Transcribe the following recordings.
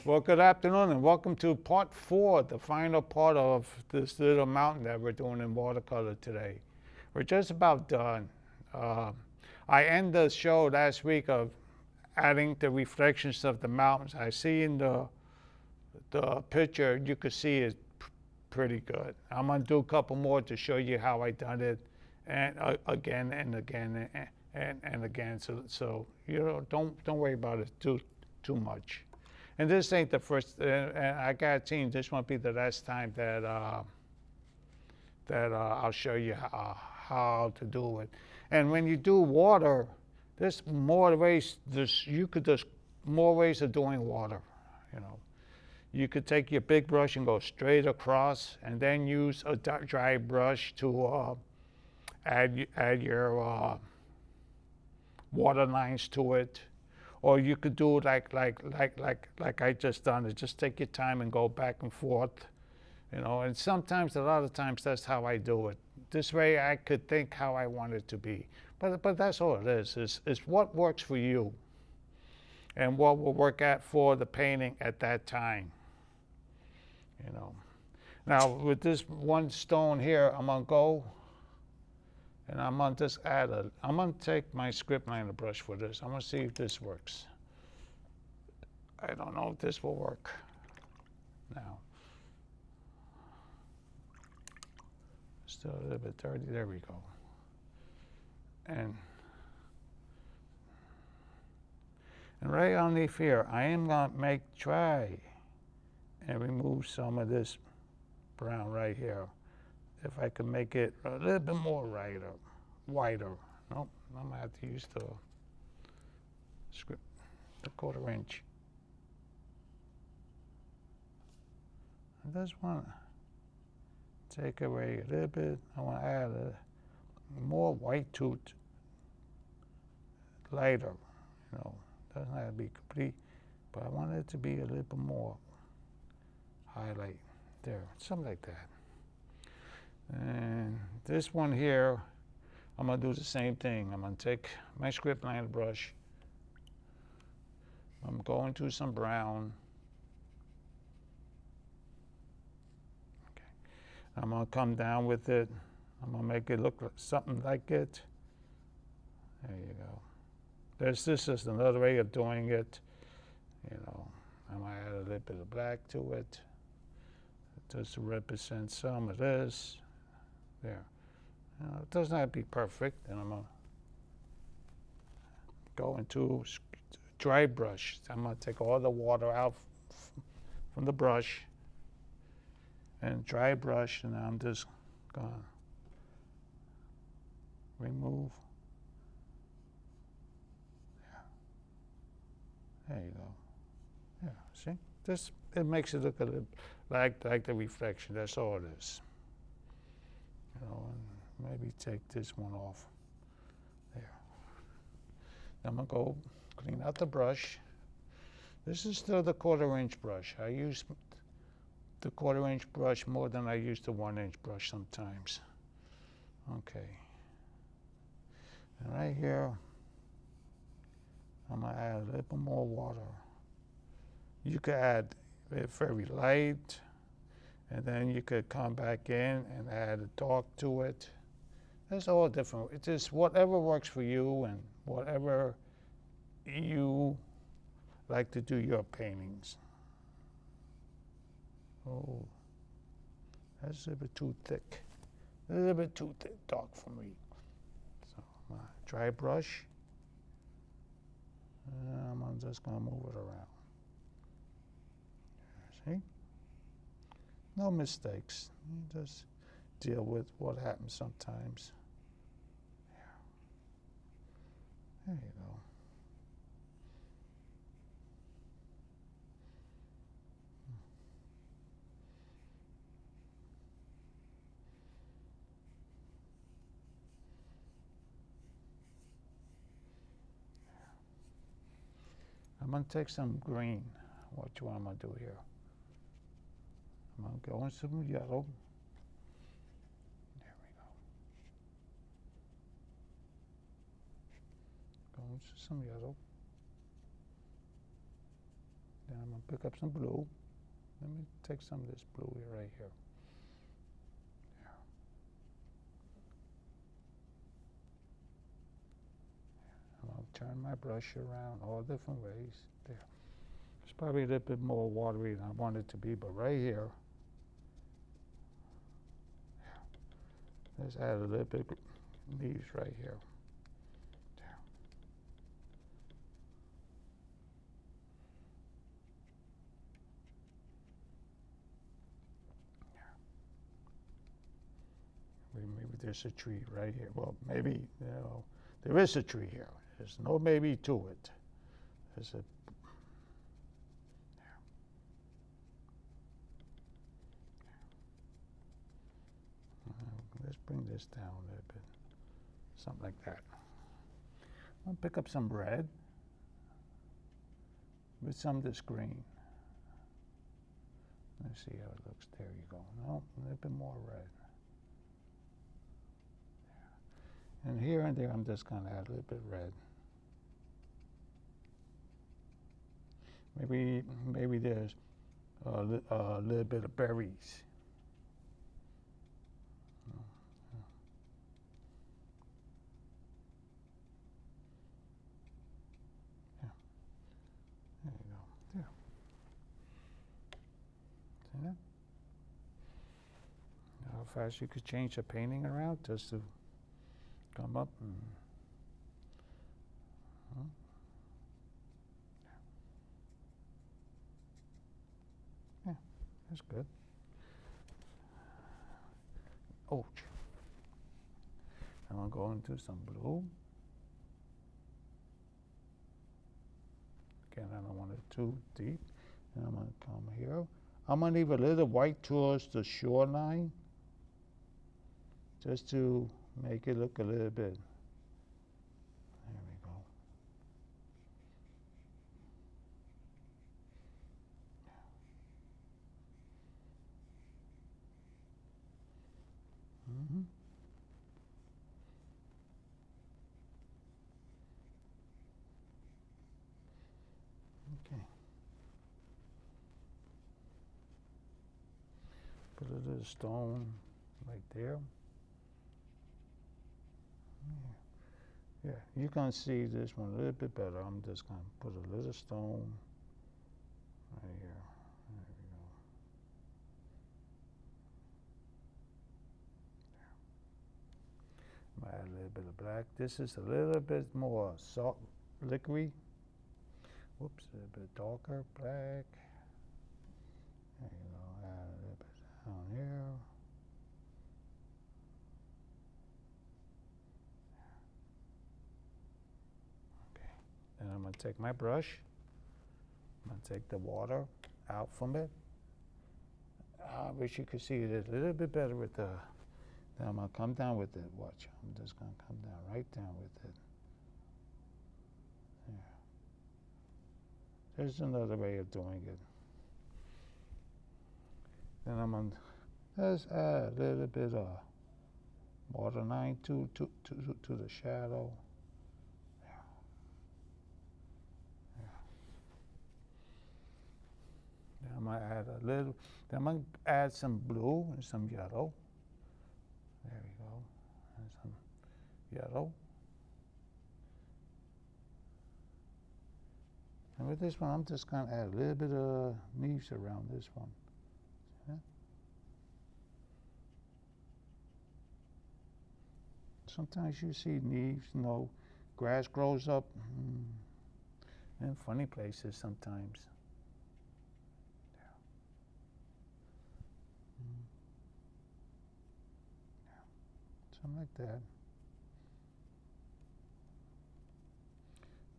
Well, good afternoon and welcome to part 4, the final part of this little mountain that we're doing in watercolor today. We're just about done. Uh, I end the show last week of adding the reflections of the mountains. I see in the picture, you could see it pretty good. I'm gonna do a couple more to show you how I done it, and again and again and again. So you know, don't worry about it too much. And this ain't the first. And I guarantee this won't be the last time that I'll show you how to do it. And when you do water, there's more ways. There's more ways of doing water. You know, you could take your big brush and go straight across, and then use a dry brush to add your water lines to it. Or you could do like I just done it. Just take your time and go back and forth, you know. And sometimes, a lot of times, that's how I do it. This way, I could think how I want it to be. But that's all it is. It's what works for you, and what will work out for the painting at that time. You know. Now with this one stone here, I'm gonna go. And I'm gonna just I'm gonna take my script liner brush for this. I'm gonna see if this works. I don't know if this will work now. Still a little bit dirty, there we go. And right underneath here, I am gonna try and remove some of this brown right here. If I can make it a little bit more wider. Nope, I'm gonna have to use the script, the 1/4 inch. I just want to take away a little bit. I want to add more white to it, lighter. You know, doesn't have to be complete, but I want it to be a little bit more highlight there, something like that. And this one here, I'm gonna do the same thing. I'm gonna take my script liner brush. I'm going to some brown. Okay. I'm gonna come down with it. I'm gonna make it look like something like it. There you go. This is another way of doing it. You know, I'm gonna add a little bit of black to it, just to represent some of this. There. You know, it doesn't have to be perfect, and I'm gonna go into dry brush. I'm gonna take all the water out from the brush and dry brush, and I'm just gonna remove. There you go. Yeah, see? This, it makes it look a little like the reflection. That's all it is. You know, and maybe take this one off. There. I'm gonna go clean out the brush. This is still the 1/4 inch brush. I use the 1/4 inch brush more than I use the 1 inch brush sometimes. Okay. And right here, I'm gonna add a little bit more water. You could add it very light, and then you could come back in and add a dark to it. It's all different. It's just whatever works for you and whatever you like to do your paintings. Oh, that's a little bit too thick. A little bit too thick, dark for me. So my dry brush, and I'm just gonna move it around. See? No mistakes. You just deal with what happens sometimes. There you go. I'm gonna take some green. What you want to do here? I'm gonna go in some yellow. There we go. Go into some yellow. Then I'm going to pick up some blue. Let me take some of this blue here, right here. I'm going to turn my brush around all different ways. There. It's probably a little bit more watery than I want it to be, but right here, let's add a little bit of leaves right here. There. Maybe there's a tree right here. Well, maybe, there is a tree here. There's no maybe to it. There's a let's bring this down a little bit. Something like that. I'll pick up some red with some of this green. Let's see how it looks. There you go. No, a little bit more red. And here and there, I'm just going to add a little bit red. Maybe there's a little bit of berries. Yeah. There you go. There. See that? How fast you could change the painting around just to come up and yeah, that's good. Ouch. I'm gonna go into some blue. Again, I don't want it too deep. And I'm gonna come here. I'm gonna leave a little white towards the shoreline, just to make it look a little bit. There we go. Okay. Put a little stone right there. Yeah, you can see this one a little bit better. I'm just going to put a little stone right here. There we go. Add a little bit of black. This is a little bit more salt, liquidy. Whoops, a little bit darker black. There you go. Add a little bit down here. And I'm going to take my brush, I'm going to take the water out from it. I wish you could see it a little bit better with the, then I'm going to come down with it. Watch, I'm just going to come down, right down with it. There. There's another way of doing it. Then I'm going to just add a little bit of waterline to the shadow. I'm going to add a little, then I'm going to add some blue and some yellow. There we go. And some yellow. And with this one, I'm just going to add a little bit of leaves around this one. See that? Sometimes you see leaves, grass grows up in funny places sometimes. Something like that.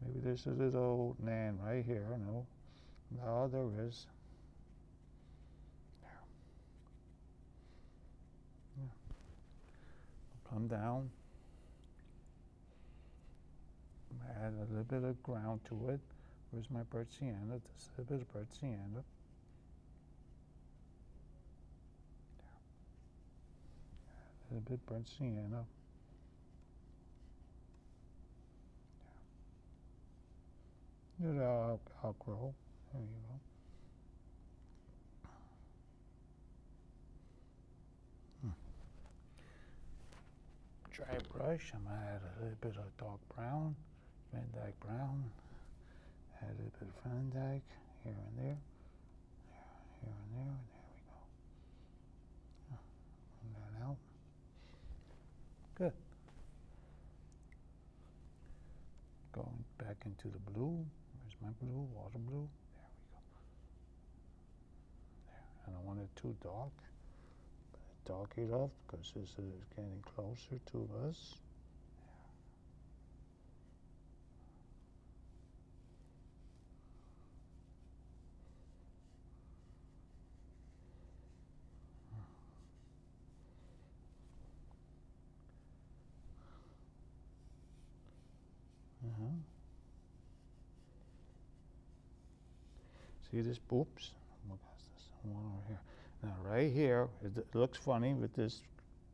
Maybe there's a little land right here. No, there is. Yeah. Come down. Add a little bit of ground to it. Where's my burnt sienna? Just a little bit of burnt sienna. A little bit burnt sienna. It'll outgrow. There you go. Dry brush, I'm gonna add a little bit of dark brown, Van Dyke brown, add a little bit of Van Dyke here and there, here and there we go. Bring that out. Good. Going back into the blue. Where's my blue? Water blue. There we go. There. I don't want it too dark. Dark it up because this is getting closer to us. See this? Oops. What is this? One over here. Now right here, it looks funny with this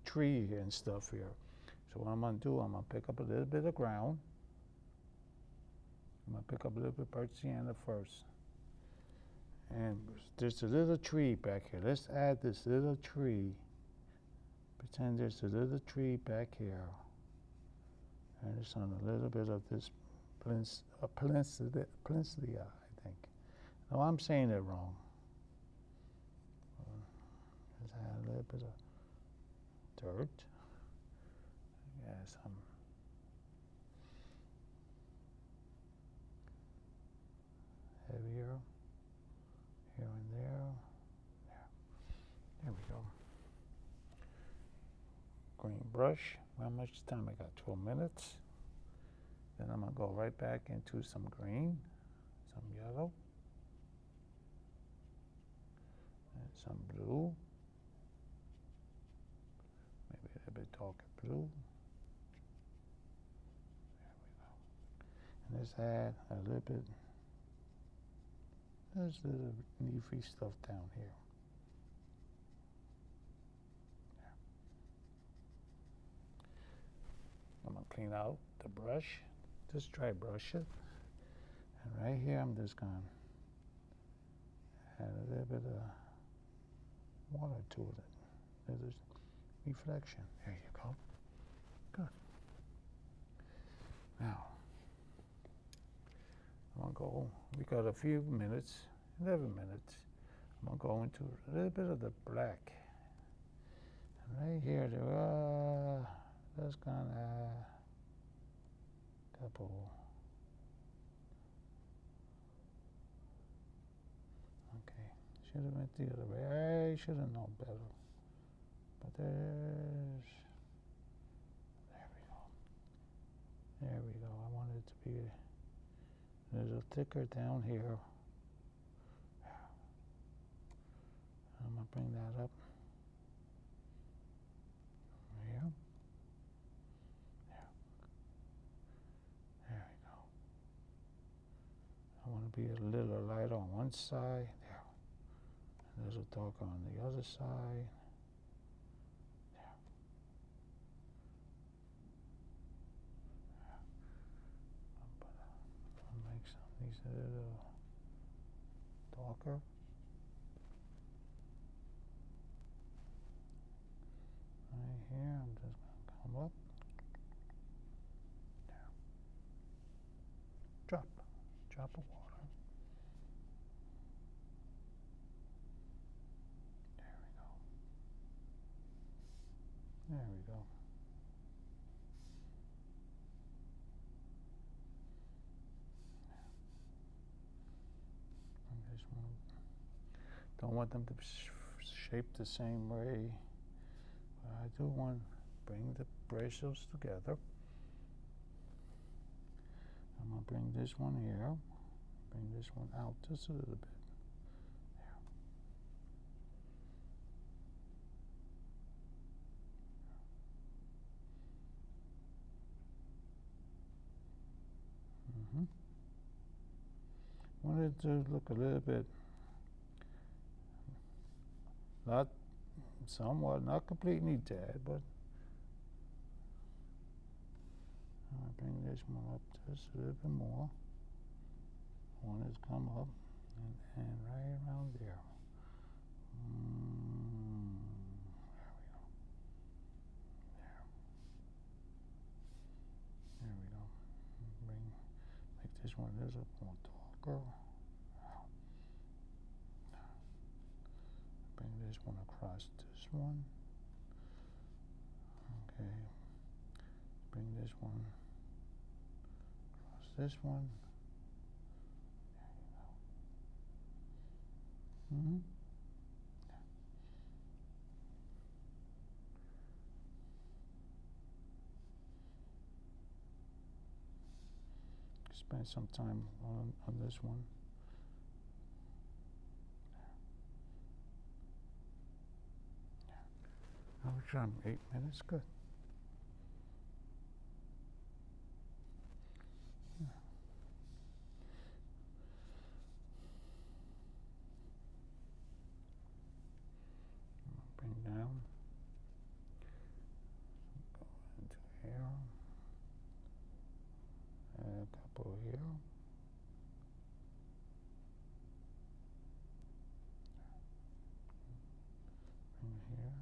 tree and stuff here. So what I'm going to do, I'm going to pick up a little bit of ground. I'm going to pick up a little bit of birch sienna first. And there's a little tree back here. Let's add this little tree. Pretend there's a little tree back here. And it's on a little bit of this Peninsula, I think. No, I'm saying it wrong. Let's add a little bit of dirt. Yeah, some heavier here and there. There we go. Green brush. How much time I got? 12 minutes. Then I'm going to go right back into some green, some yellow, and some blue. Maybe a little bit darker blue. There we go. And let's add a little bit, there's a little leafy stuff down here. I'm going to clean out the brush, just dry brush it. And right here, I'm just going to add a little bit of water to it. There's reflection. There you go. Good. Now, I'm going to go, we got a few minutes, 11 minutes. I'm going to go into a little bit of the black. And right here, there are, just gonna couple. Okay, should have went the other way. I should have known better. But there we go. There we go. I want it to be a little thicker down here. I'm gonna bring that up. Here. I want to be a little lighter on one side, there. A little darker on the other side, there. I'll make some of these a little darker. Right here, I'm just going to come up. There. Drop of water. There we go. There we go. And this one. Don't want them to shape the same way. But I do want to bring the bristles together. I'm going to bring this one here, bring this one out just a little bit. There. Want it to look a little bit, not somewhat, not completely dead, but I'm going to bring this one up just a little bit more. I want it to come up and right around there. There we go. Make this one a little more darker. Bring this one across this one. Okay. Bring this one across this one. There you go. Spend some time on this one. How much time? 8 minutes? Good. Bring down. Go into here. And a couple here. Bring here.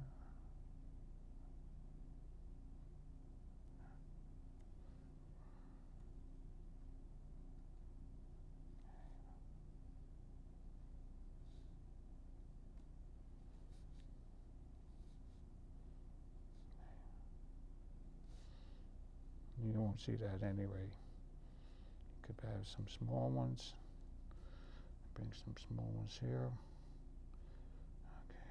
You won't see that anyway. You could have some small ones. Bring some small ones here. Okay.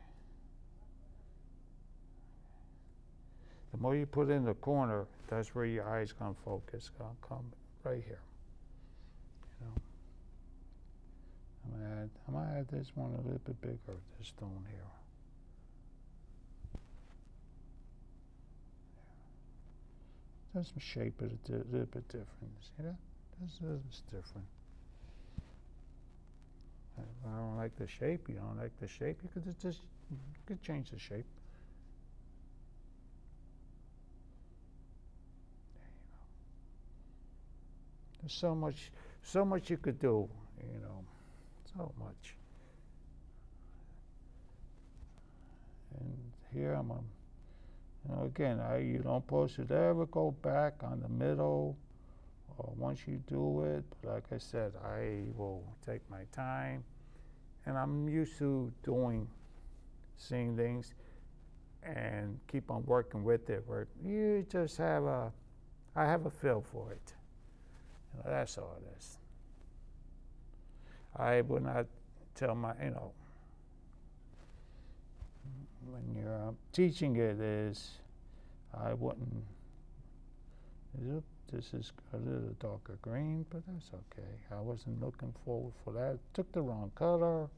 The more you put in the corner, that's where your eye's gonna focus. Gonna come right here. You know. I'm gonna add this one a little bit bigger. This stone here. Does shape it a little bit different. See that? This is different. If I don't like the shape, you don't like the shape, you could change the shape. There you go. There's so much you could do, you know, so much. And here I'm you know, again, you don't supposed to ever go back on the middle or once you do it. But like I said, I will take my time, and I'm used to seeing things and keep on working with it. Where you just I have a feel for it. You know, that's all it is. I would not tell when you're teaching it I wouldn't, this is a little darker green, but that's okay. I wasn't looking forward for that. Took the wrong color,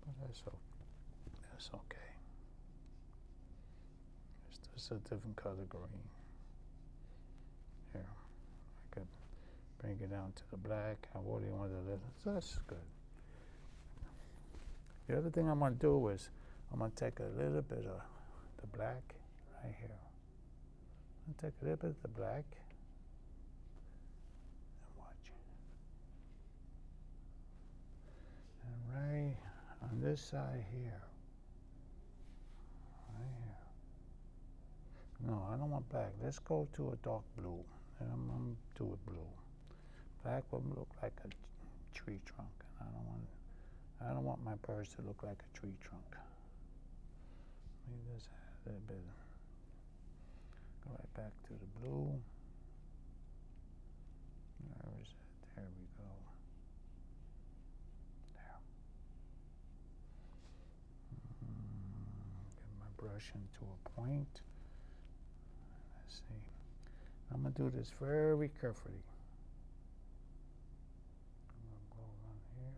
but that's okay. This is a different color green. Here, I could bring it down to the black. I already wanted a little, so that's good. The other thing I'm going to do is I'm going to take a little bit of the black right here. I'm going to take a little bit of the black and watch. And right on this side here, right here. No, I don't want black. Let's go to a dark blue. And I'm going to do it blue. Black would look like a tree trunk. And I don't want my birds to look like a tree trunk. Let me just add a little bit. Go right back to the blue. Where is it? There we go. There. Get my brush into a point. Let's see. I'm going to do this very carefully. I'm going to go around here.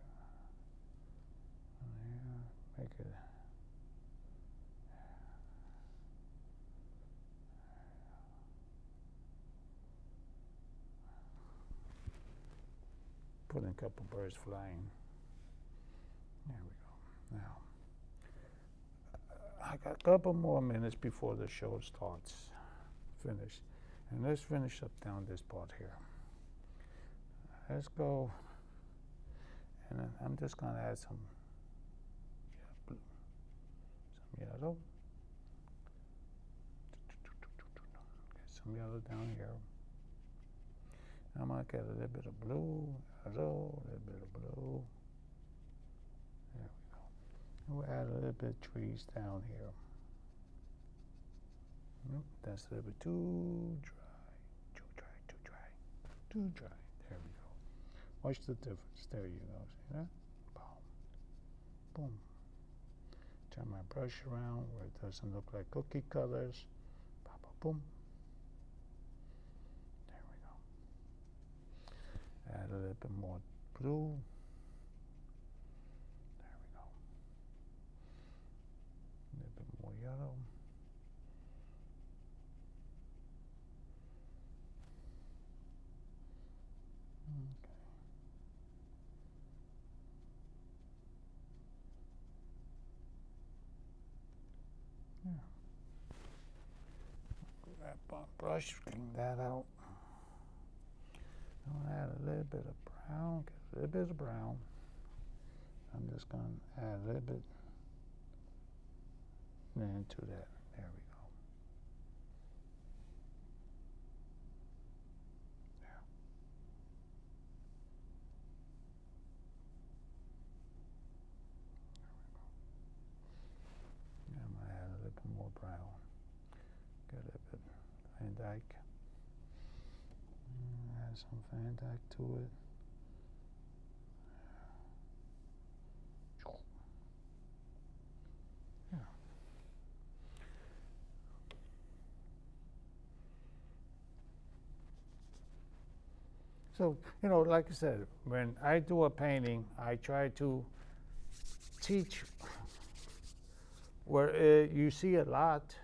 Make it. Put in a couple birds flying. There we go. Now, I got a couple more minutes before the show starts. Finish. And let's finish up down this part here. Let's go And then I'm just going to add some yellow. Get some yellow down here. I'm going to get a little bit of blue, yellow, a little bit of blue. There we go. And we'll add a little bit of trees down here. Nope, that's a little bit too dry, too dry, too dry, too dry. There we go. Watch the difference. There you go. See that? Boom. Boom. Turn my brush around where it doesn't look like cookie colors. Boom. There we go. Add a little bit more blue. There we go. A little bit more yellow. Okay. Yeah. Grab my brush, clean that out. I'm gonna add a little bit of brown, get a little bit of brown. I'm just gonna add a little bit into that. There we go. There. There we go. I'm gonna add a little bit more brown. Get a little bit Van Dyke. Add some Van Dyke to it. Yeah. So, like I said, when I do a painting, I try to teach where you see a lot.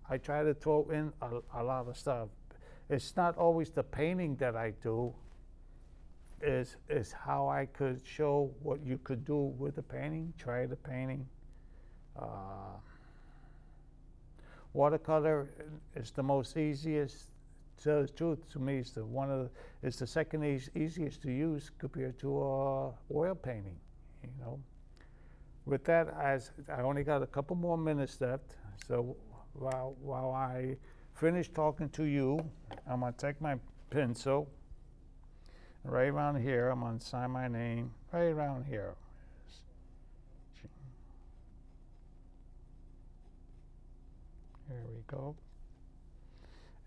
I try to throw in a lot of stuff. It's not always the painting that I do, is how I could show what you could do with the painting, try the painting. Watercolor is the most easiest. To tell the truth, to me, it's the second easiest to use compared to oil painting. With that, as I only got a couple more minutes left, so while I finish talking to you, I'm gonna take my pencil right around here. I'm gonna sign my name right around here. Here we go.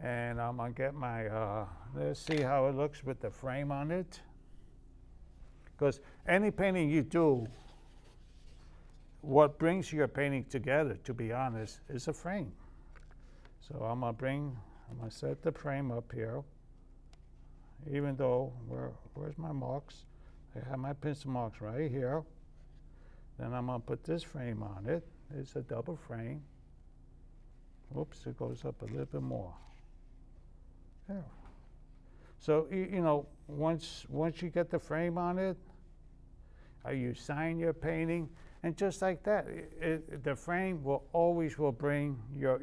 And I'm gonna get my, let's see how it looks with the frame on it. Because any painting you do, what brings your painting together, to be honest, is a frame. So I'm gonna set the frame up here. Even though, where's my marks? I have my pencil marks right here. Then I'm gonna put this frame on it. It's a double frame. Whoops, it goes up a little bit more. There. So, once you get the frame on it, you sign your painting, and just like that, the frame will always bring your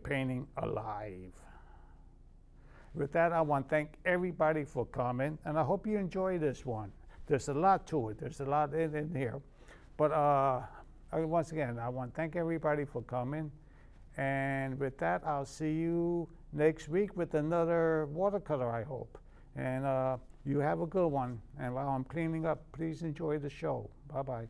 painting alive. With that, I want to thank everybody for coming, and I hope you enjoy this one. There's a lot to it. There's a lot in here. But once again, I want to thank everybody for coming. And with that, I'll see you next week with another watercolor, I hope. And you have a good one. And while I'm cleaning up, please enjoy the show. Bye-bye.